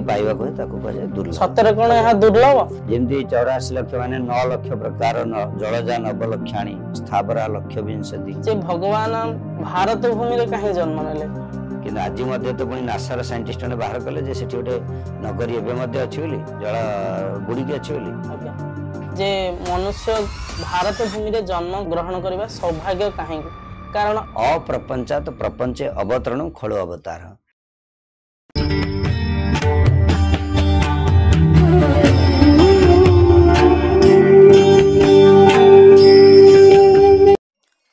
पाइबा को ताको कहे दुर्लभ। सतरे कोन यह दुर्लभ जेमती 84 लक्ष माने 9 लक्ष प्रकार जलजा नवलक्षाणी स्थावरा लक्ष विंशति जे भगवान भारत भूमि रे कहीं जन्म नेले कि आज मध्य तो पुणी नासार साइंटिस्ट ने बाहर कले जे सेठी गोटे नगरी एबे मध्य अछि बोली जल बुडीकी अछि बोली जे मनुष्य भारत भूमि रे जन्म ग्रहण करबा सौभाग्य काहे कारण अप्रपंचात प्रपंचे अवतरण खळु अवतार।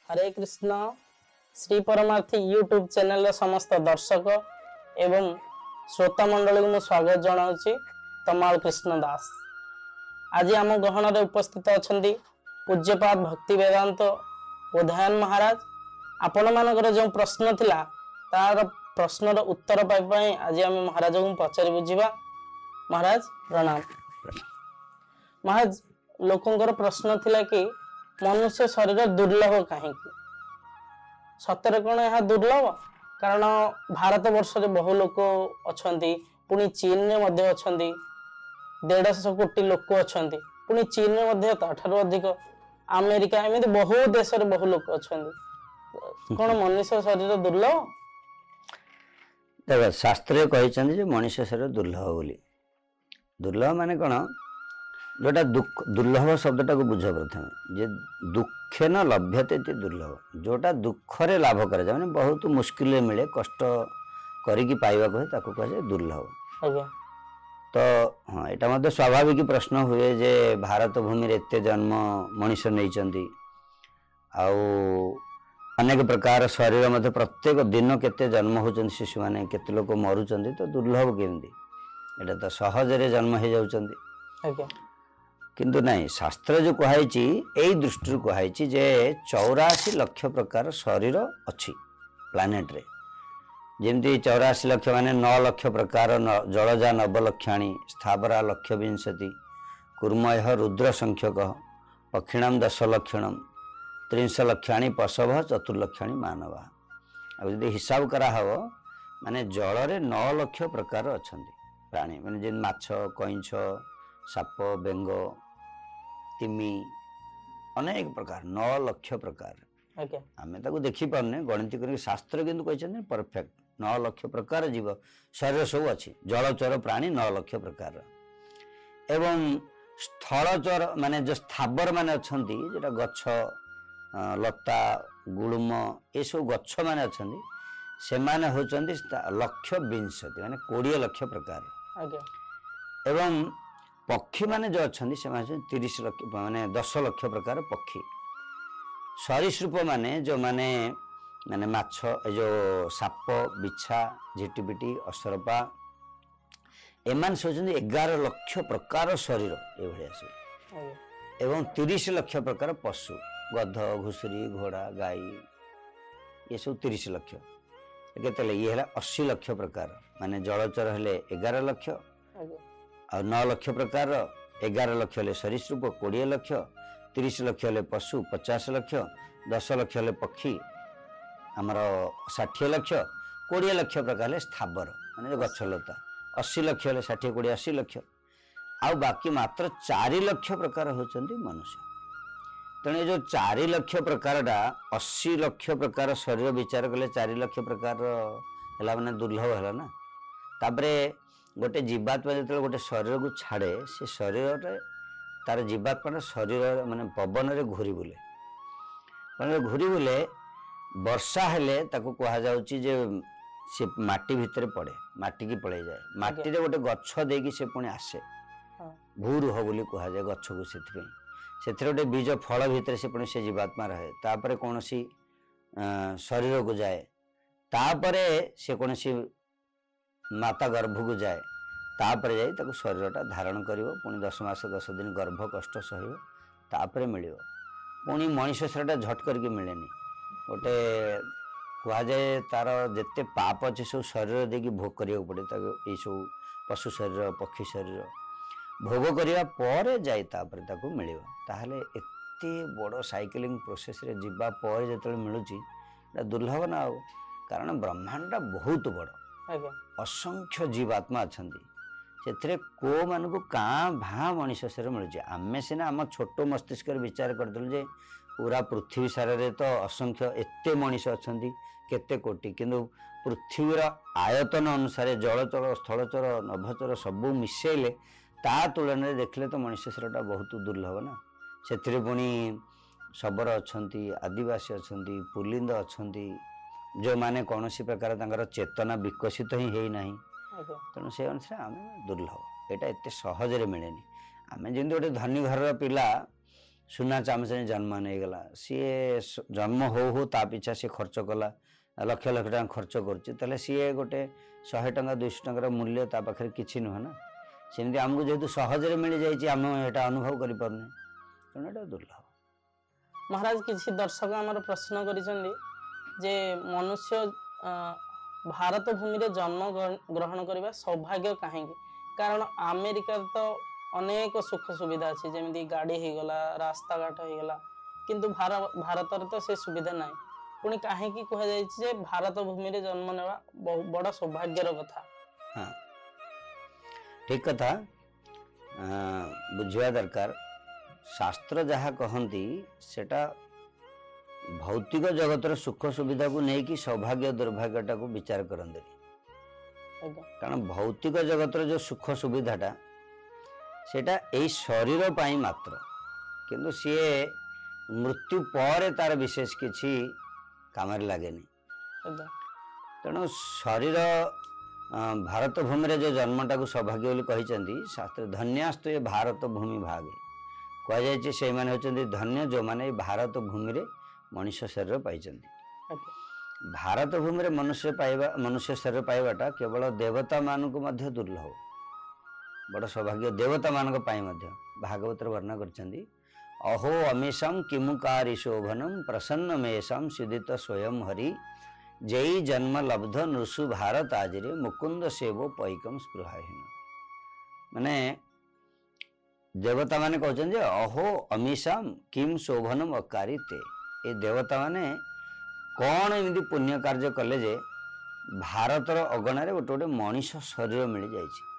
हरे कृष्ण श्री परमार्थी यूट्यूब चैनल समस्त दर्शक एवं श्रोता मंडली को स्वागत जनाऊँगी तमाल कृष्ण दास। आज आम गहन रे उपस्थित अच्छा पूज्यपाद भक्ति वेदांत उदयन महाराज आपण मानकर जो प्रश्न थिला तार प्रश्नर उत्तर पाई आज आम महाराज को पचारि बुझा। महाराज प्रणाम। महाराज लोकंकर प्रश्न थिला कि मनुष्य शरीर दुर्लभ कहीं सतरे कौन यह दुर्लभ कारण भारत वर्ष रे बहु लोक अच्छा पुणी चीन रे अच्छा 150 कोटी लोक अच्छा पुणी चीन रे ताठारु अधिक अमेरिका एमती बहु देश रे बहु लोक अच्छा कौन मनुष्य शरीर दुर्लभ देखो शास्त्र कहते मनुष्य शरीर दुर्लभ बोली। दुर्लभ माने कौन जोटा दुर्लभ शब्दटा को बुझ प्रथम जे दुखे न लभ्यते दुर्लभ जोटा दुखरे लाभ करे माने बहुत मुश्किल मिले कष्ट करिकी पाइबा कहे ताको कहे दुर्लभ। तो हाँ यहाँ स्वाभाविक प्रश्न हुए जे भारत भूमि रे एते जन्म मनुष्य नहीं अनेक प्रकार शरीर मध्य प्रत्येक दिन केते जन्म होचन शिशु माने केते लोक मरुचंदी तो दुर्लभ केमती एटा तो सहजरे जन्म हो जाउचंदी किंतु नहीं शास्त्र जो कहाई यही दृष्टि कहाई जे 84 लक्ष प्रकार शरीर अच्छी प्लानेट रे जेमती 84 लक्ष माने 9 लक्ष प्रकार जलजा नवलक्षाणी स्थावरा लक्ष विंशति कुर्मय रुद्र संख्यक पक्षिणाम 10 लक्षणम 30 लक्षाणी पशव चतुर्लक्षाणी मानवा। अब जब हिसाब करा हो माने जल रे 9 लक्ष प्रकार अच्छा प्राणी माने जे माछ कईंछ साप बेंग तिमी अनेक प्रकार 9 लक्ष प्रकार आमे ताको देखि पारने गणित कर शास्त्र किंतु कहते परफेक्ट 9 लक्ष प्रकार जीव शरीर सब अच्छी जलचर प्राणी 9 लक्ष प्रकार एवं स्थलचर माने जो स्थावर माने अच्छा जोटा गछ लता गुळुम ये सब गछ माने अच्छा से माने होचंदी लक्ष विंशति माने 20 लक्ष प्रकार एवं पक्षी माने जो अच्छा से 30 लक्ष माने 10 लक्ष प्रकार पक्षी सरीसृप माने जो माने माने माछ जो साप बिछा झिटिपिटी असरपा एमान सोचंदी 11 लक्ष प्रकार शरीर ए भलिया सब एवं 30 लक्ष प्रकार पशु गध घुसुरी घोड़ा गाई ये सब 30 लक्ष केते ये है 80 लक्ष प्रकार माने जलचर हेले 11 लक्ष और 9 लक्ष प्रकार 11 लक्ष हेले सरीसृप 20 लक्ष 30 लक्ष हेले पशु 50 लक्ष 10 लक्ष हेले पक्षी आमर 60 लक्ष 20 लक्ष प्रकार हेले स्थावर माने जो गछलता 80 लक्ष हेले 60 20 80 लक्ष आउ बाकी मात्र 4 लक्ष प्रकार होचंदी मनुष्य। तेणु जो 4 लक्ष प्रकार 80 लक्ष प्रकार शरीर विचार कले 4 लक्ष प्रकार है माने दुर्लभ है ना। तापरे गोटे जीवात्मा जो गोटे शरीर को छाड़े से शरीर तार जीवात्मा शरीर माने पवन रे घूरी बुले माने घूरी बुले वर्षा हेले ताको कहा जाउची जे से माटी भितर पड़े माटी की पड़े जाए माटी रे गोटे गच्छ देकी से पुणी आसे भूरुह बोली कहा जाए गच्छ को से गोटे बीज फल भितर से पुणी से जीवात्मा रहे तापरे कौन सी शरीर को जाए तापरे से कौन सी माता गर्भ को जाए तापरे जाए ताको शरीरटा धारण करिवो पुणी 10 मास 10 दिन गर्भ कष्ट सहिवो तापरे मिलिवो पुणी मनीष शरीरटा झट करके मिलेनी गोटे कह जाए तार जिते पाप अच्छे सब शरीर देकी भोग करिया पड़े ये सब पशु शरीर पक्षी शरीर भोग करिया पर जाए तापर ताको मिलिवो ताहले एते बड़ साइक्लिंग प्रोसेस रे जीवा पर जेतले मिलुची दुर्लभ ना हो कारण ब्रह्मांड बहुत बड़ असंख्य जीवात्मा अच्छा से को मान को काँ भाँ मनीष शरीर मिलूँ आम सीना आम छोट मस्तिष्क विचार करदेलु जे पूरा पृथ्वी सारे तो असंख्य एत मनीष अच्छा केते कोटि किंतु पृथ्वीर आयतन अनुसार जलचर स्थलचर नभचर सबू मिसेले ता तुलन देखले तो मनुष्य शरीरटा बहुत दुर्लभ ना से पुणी शबर अच्छा आदिवासी अच्छा पुलिंद अच्छा जो माने कौन प्रकार तांकर चेतना विकसित ही है ना तेणु से अनुसार आम दुर्लभ यहाँ एत सहजरे मिले आम जमी गोटे धनी घर पिला सुना चामच जन्म नहीं गला सी जन्म हो ता पिछा सी खर्च कला लक्ष लक्ष टाँग खर्च कर सी गोटे 100 टंका 200 टंकार मूल्य ता पाखे किसी नुह ना सेमती आमको जेहेतु सहजरे मिल जाए आम यहाँ अनुभव कर पारे तेणु यहाँ दुर्लभ। महाराज किसी दर्शक आमर प्रश्न जे मनुष्य भारत भूमि रे जन्म ग्रहण करने सौभाग्य कहीं कारण अमेरिका तो अनेक सुख सुविधा अच्छी जमी गाड़ी हो गला रास्ता घाट हो गला किंतु भारत तो से सुविधा ना पुणी कहीं कहुए भारत भूमि रे जन्म नेवा बहुत बड़ा सौभाग्यर कथा। हाँ ठीक कथा बुझा दरकार शास्त्र जहाँ कहती सेटा भौतिक जगतर सुख सुविधा को लेकिन सौभाग्य दुर्भाग्यटा को विचार करते कारण भौतिक जगतर जो सुख सुविधाटा सेटा यही शरीर पाई मात्र किंतु सी मृत्यु पर तार विशेष किसी काम लगे तेणु शरीर भारत भूमि रे जो जन्मटा को सौभाग्य बोली कहते शास्त्र धन्यास्तु ये भारत भूमि भागे कहुई से मैंने होती धन्य जो मैंने भारत भूमि रे मनुष्य शरीर पाई भारत भूमि रे मनुष्य शरीर पाइबाटा केवल देवता मान को मध्य दुर्लभ बड़ सौभाग्य देवता मान भागवत वर्णना कर अहो अमीशम किमुकारी शोभनम प्रसन्न मेषम सिदित स्वयं हरि जय जन्म लब्ध नृषु भारत आजरे मुकुंद सेवो पैकम स्पृहाहीन माने देवता माने कहते अहो अमीशम किम शोभनम अकारी ते ये देवता माने कौन एमती पुण्य कार्य कले जे भारतर अगणार गोटे गोटे मनीष शरीर मिल जाए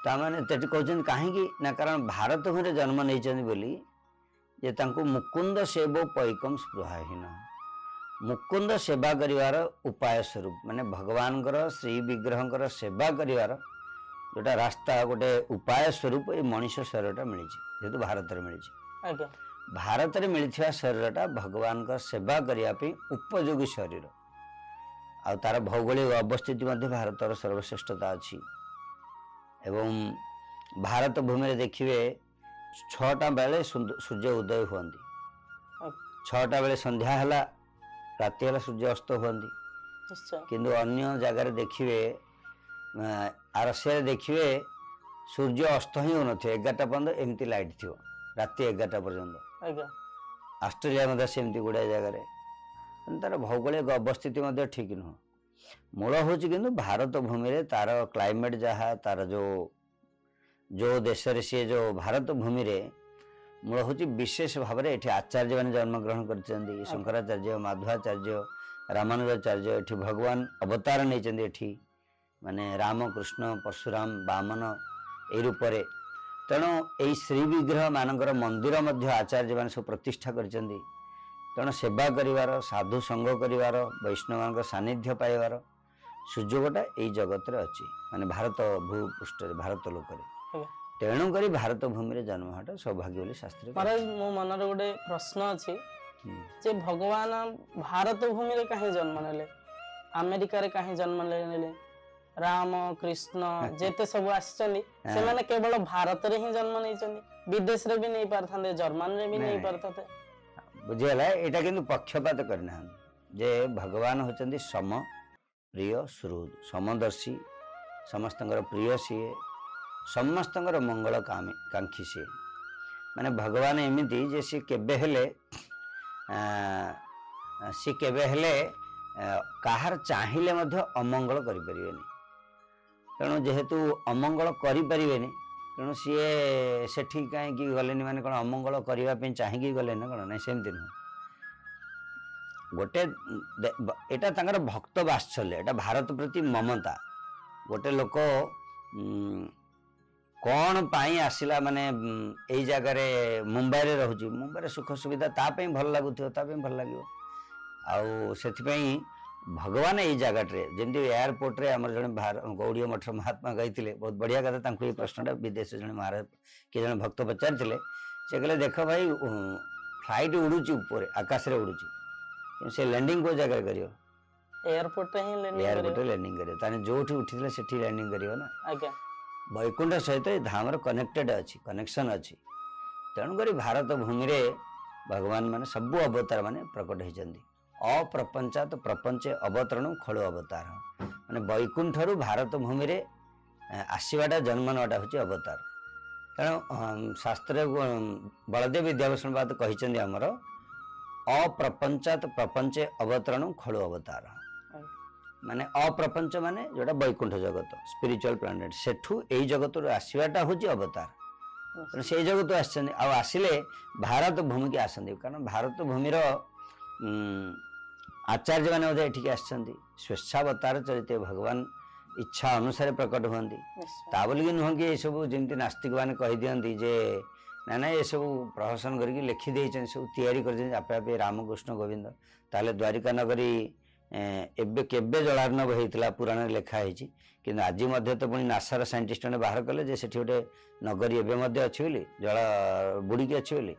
तामाने तेटी कहते कहीं ना कारण भारत भूमि जन्म नहीं बोली जे तांको मुकुंद सेवो पैकम स्पृहाहीन मुकुंद सेवा करिवार उपाय स्वरूप माने भगवान श्री विग्रह सेवा करिवार जोटा रास्ता गोटे उपाय स्वरूप ये मनीष शरीरटा मिली जेहेतु भारत में मिली भारत में मिलता शरीरटा भगवान का सेवा करने उपयोगी शरीर आ तार भौगोलिक अवस्थिति भारतर सर्वश्रेष्ठता अच्छी एवं भारत भूमि रे देखिए 6टा बेले सूर्य उदय हुंदी 6टा बेले संध्या है राति है सूर्य अस्त हुंदी किंतु अन्य जगार देखिए आरसिया देखिए सूर्य अस्त ही होन 11टा पर्यंत एमती लाइट थी राति 11टा पर्यंत ऑस्ट्रेलिया सेमती गुड़ाए जगार तार भौगोलिक अवस्थिति ठीक नुह मूल हूँ कि भारत भूमि रे तार क्लाइमेट जहाँ तार जो देश रे सी जो भारत भूमि रे मूल हूँ विशेष भाव में ये आचार्य मैंने जन्मग्रहण कर शंकराचार्य माधवाचार्य रामानुजाचार्य ये भगवान अवतार नहीं माने राम कृष्ण परशुराम वामन ए रूप तेणु यही श्री विग्रह मानकर मंदिर मध्य आचार्य मान सब प्रतिष्ठा कर तेणु सेवा करिवार साधु संग करिवार वैष्णव सानिध्य पाइबार सुजोगटा यही जगत रे अच्छी माने भारत भूपृष्ठ भारत लोक तेणु करी भारत भूमि रे जन्म हटा सौभाग्य बोली शास्त्र। महाराज मो मन रे गोटे प्रश्न अछि जे भगवान भारत भूमि रे काहे जन्म नेले अमेरिका रे काहे जन्म नेले राम कृष्ण जेते सब आछन से माने केवल भारत रे ही जन्म नै छन विदेश रे भी नहीं पारथांदे जर्मन रे भी नहीं पारथाते बुझेला एटा किंतु पक्षपात करना जे भगवान होचंदी सम प्रिय सुहृद समदर्शी समस्तंगर प्रिय सी समस्तंगर मंगल कांक्षी सी माने भगवान एमिति जे सी केबे हेले काहार चाहिले मध्य अमंगल करि परिबेनी तेणु जेहेतु अमंगल करि परिबेनी तेणु सीए सेठी कहीं गलेनी माने कौन अमंगल करने चाहिए गले ना कौन ना सेमती नुह गोटे एटा भक्त वात्सल्य एटा भारत प्रति ममता गोटे लोक कौन पाई आसिला माने एई जगह रे मुंबई रे रहउची मुंबई रे सुख सुविधा ता पे भल लागुथियो ता पे भल लागियो आउ सेथि पई भगवान एई जगह रे जेंति एयरपोर्ट रे हमर जने गौड़ीय मठ महात्मा गईतिले बहुत बढ़िया कथा तांको ए प्रश्नटा विदेश जने महाराज के जने भक्त पचारथिले से कहले देखो भाई फ्लाइट उड़ुची ऊपर आकाश रे उड़ुची से लैंडिंग को जगह करियो एयरपोर्ट रे लैंडिंग करियो ताने जोठी उठिथिले सेठी लैंडिंग करियो ना आज्ञा वैकुंठ सहित धामर कनेक्टेड अच्छी कनेक्शन अच्छी तेणुक भारत भूमि रे भगवान माने सबु अवतार माने प्रकट होती अप्रपंचात प्रपंचे अवतरण खलु अवतार माने वैकुंठ रु भारत भूमि रे आसवाटा जन्म नाटा हूँ अवतार तेणु शास्त्र बलदेव विद्याभूषण बात कही आमर अप्रपंचात प्रपंचे अवतरण खलु अवतार माने अप्रपंच माने जोटा वैकुंठ जगत स्पिरिचुअल प्लानेट सेठू एई जगत आसवाटा हूँ अवतार से जगत आसिले भारत भूमि की आसती कारण भारत भूमिर आचार्य मैंने बोधे ये आसछन्ति स्वेच्छावतार चरित भगवान इच्छा अनुसार प्रकट हुंती ता बोलिकी नुह कि ये सब जमी नास्तिक मैंने कही दियंती जे ना ना ये सब प्रहसन करके लिखिदे सब तैयारी कर आपे आपे रामकृष्ण गोविंद ताले द्वारिका नगरी एबे केबे जलार्णव होता पुराण लिखाई कि आज तो पुणी नासार साइंटिस्ट ने बाहर कले जे सेठी गोटे नगरी एबे मध्ये अच्छी बोली जल बुड़ी की अच्छी बोली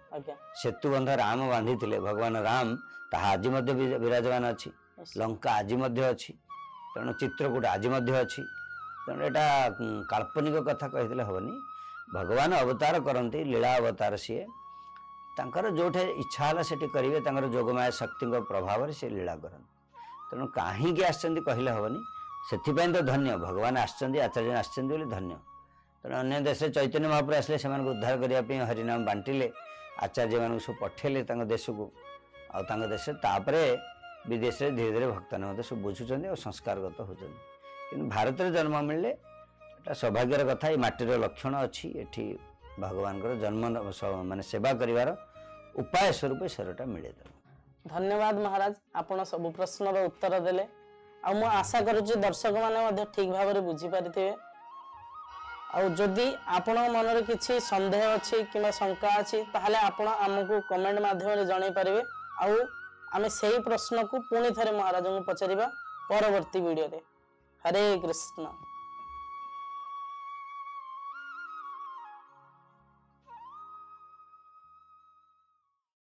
सेतु बंध राम बांधी थे भगवान राम ताहा आज विराजमान अच्छी लंका आज अच्छी तेणु चित्रकूट आज अच्छी तेणु यहाँ काल्पनिक कथा कही हेनी भगवान अवतार करती लीला अवतार सी तांकर जोठे इच्छा है सेठी करेंगे तांकर जोगमाया शक्ति प्रभाव से लीला करते तेणु कहीं आसछन्ति कहले हेनी से तो धन्य भगवान आसछन्ति आचार्य आसछन्ति बोली धन्य तेणु अन्य देश चैतन्य महाप्रभु आसले से उद्धार करने हरिनाम बांटिले आचार्य मानक सब पठेले देश को आउ देश तापरे विदेश में धीरे धीरे भक्त ने सब बुझुं और संस्कारगत होती कि भारत में जन्म मिले सौभाग्यर कथा ये माटीर लक्षण अच्छी एठी भगवान जन्म माने सेवा करिवार उपाय स्वरूप शरीरटा मिले। धन्यवाद महाराज आपण सब प्रश्नर उत्तर देले आ मु आशा करूची दर्शक माने ठीक भाव में बुझी पारिथिबे आ जदि आपण मन किसी संदेह अच्छी कि शंका अच्छी ताहले आपण आमको कमेंट माध्यम जणाई पारिबे आउ आमे सही प्रश्न को पुणी थे महाराज को पचारिबा परवर्ती वीडियो रे। हरे कृष्ण।